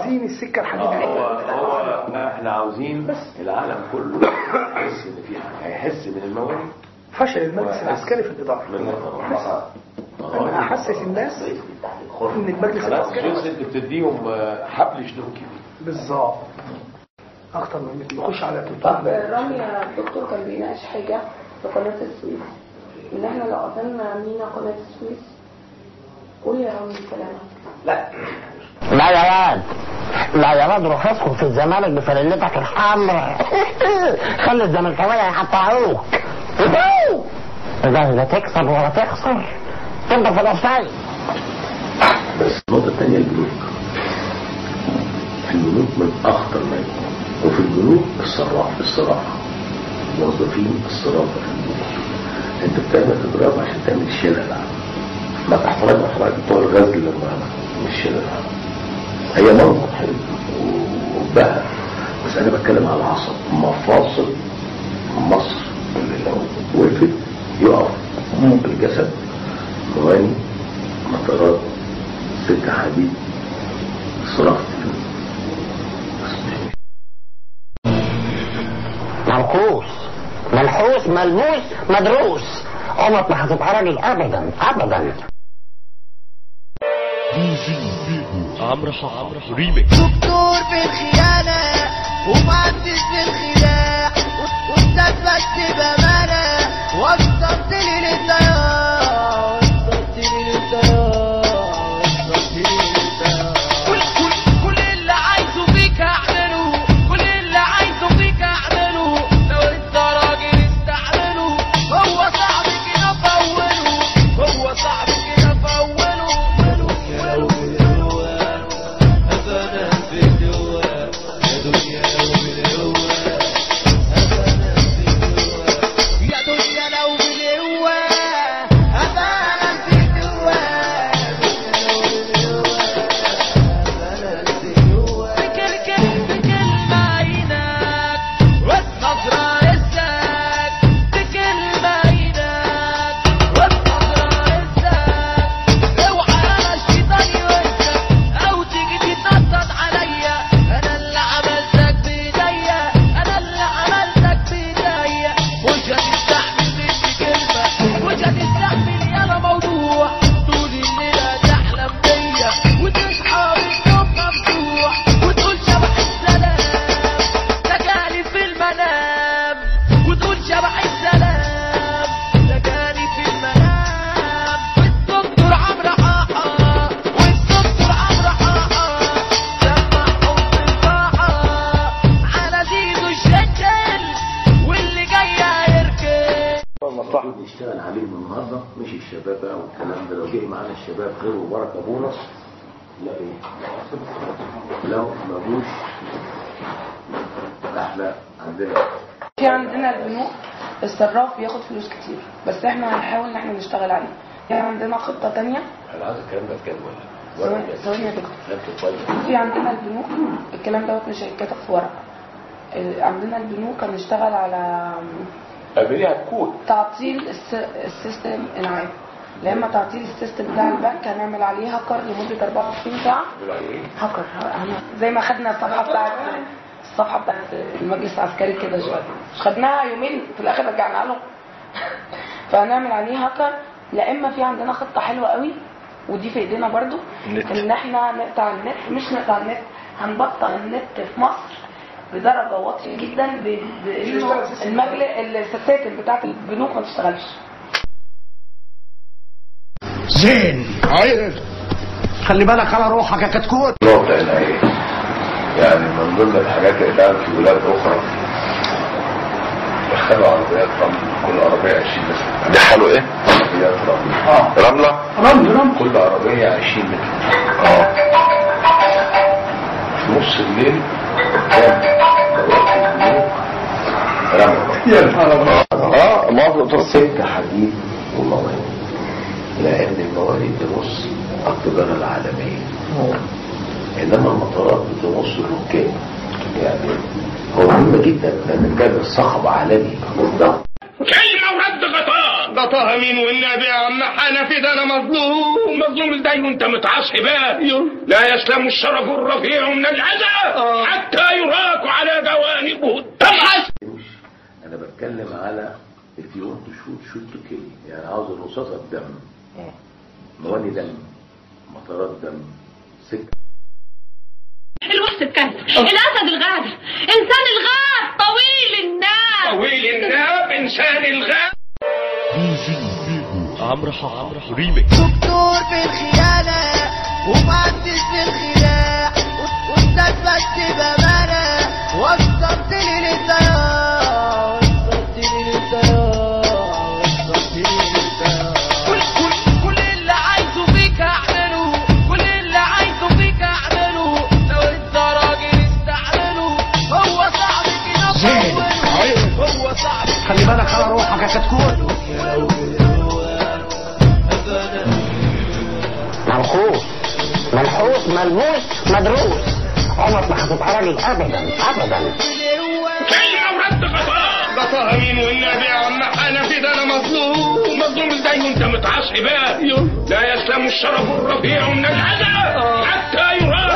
عايزين السكه الحديد. هو احنا عاوزين بس العالم كله يحس ان في حاجه، هيحس من الموانئ فشل المجلس العسكري في الاداره. انا احسس الناس ان المجلس العسكري انت بتديهم حبل يشتغلوا كده بالظبط اكتر من بيخش على طب رامي يا دكتور كان بيناقش حاجه في قناه السويس، ان احنا لو قفلنا مينا قناه السويس. قول يا رامي كلامك. لا يا واد، لا يا واد، روح اسكن في الزمالك بفانلتك الحمراء. خلي الزملكاويه يقطعوك. لا تكسب ولا تخسر، تفضل في الاوفسايد. بس النقطه الثانيه البنوك. البنوك من اخطر ما يكون، وفي البنوك الصراحه موظفين الصرافه في البنوك. انت بتعمل اضراب عشان تعمل شلل، ما تحترم اخراج بتوع الغزل لما مش شلل. هي منظر حلو وبها، بس انا بتكلم على العصب. مفاصل مصر اللي لو وقفت يقف الجسد، مواني، مطارات، سكة حديد، صراخ. منحوس ملموس مدروس، عمرك ما هتبقى راجل ابدا ابدا. عمرو حاحة ريميكس. دكتور في الخيانة ومهندس في الخداع، واستاذ بس بأمانة، وصلت لي للضياع، كل اللي عايزه فيك اعمله، كل اللي عايزه فيك اعمله، لو انت راجل استعمله، هو صعب كده فوله، هو صعب كده فوله. نشتغل عليهم النهارده، مش الشباب بقى والكلام ده. لو جه معانا الشباب غير وبركه بونص، لا ايه، لو ما جوش احنا عندنا البنوك الصراف بياخد فلوس كتير، بس احنا هنحاول ان احنا نشتغل عليه. يعني عندنا خطه ثانيه. انا عايز الكلام ده بكام ولا ثواني يا دكتور. في عندنا البنوك الكلام دوت مش هيتكتب في ورق. عندنا البنوك هنشتغل على تعطيل السيستم العام. لما تعطيل السيستم بتاع البنك هنعمل عليه هاكر لمده 24 ساعه. هاكر زي ما خدنا الصفحه بتاعت المجلس العسكري كده شويه، مش خدناها يومين في الاخر رجعنا له. فهنعمل عليه هاكر. لا اما في عندنا خطه حلوه قوي ودي في ايدينا برضو، ان احنا نقطع النت. مش نقطع النت، هنبطل النت في مصر بدرجه واطيه جدا، بانه الستات بتاعت البنوك ما تشتغلش. زين عيل، خلي بالك على روحك يا كتكوت. نقطة ايه يعني من ضمن الحاجات اللي اتعملت في بلاد اخرى، دخلوا عربيات رمل، كل عربية 20 متر. دخلوا ايه؟ عربيات رمل. رملة؟ رمل كل عربية 20 متر. في نص الليل كان دوات البنوك رمل. يا نهار مصر سكة حديد وموانئ، لأن الموانئ تمص التجارة العالمية، إنما المطارات بتمص الركاب. يعني هو مهم جدا لأن كان الصخب عالمي. كلمة ورد غطاء. ده طه مين والنبي يا عم حنفي، ده انا مظلوم ازاي وانت متعصب بقى؟ لا يسلم الشرف الرفيع من الأذى حتى يراك على جوانبه الدمعة. انا بتكلم على if you want to shoot to kill، يعني عاوز الرصاصة بدم، مواني دم، مطارات دم، سكة. الوحش الكهف، الأسد الغابة، إنسان الغاب، طويل الناب إنسان الغاب. عمرو ريميكس. دكتور في الخيانة ومهندس في الخداع واستاذ بس بأمانة، وصلتني للضياع كل اللي عايزه فيك اعمله، كل اللي عايزه فيك اعمله، لو انت راجل استعمله، هو صعب كده طوله، هو صعب. خلي بالك على روحك يا كتكوت. منحوس ملموس مدروس، عمرك ما هتتعرض ابدا. كلمة ورد غطاها مين والنبي يا عم حنفي، ده انا مظلوم ازاي وانت متعصب بقى؟ لا يسلم الشرف الرفيع من الأذى حتى يراك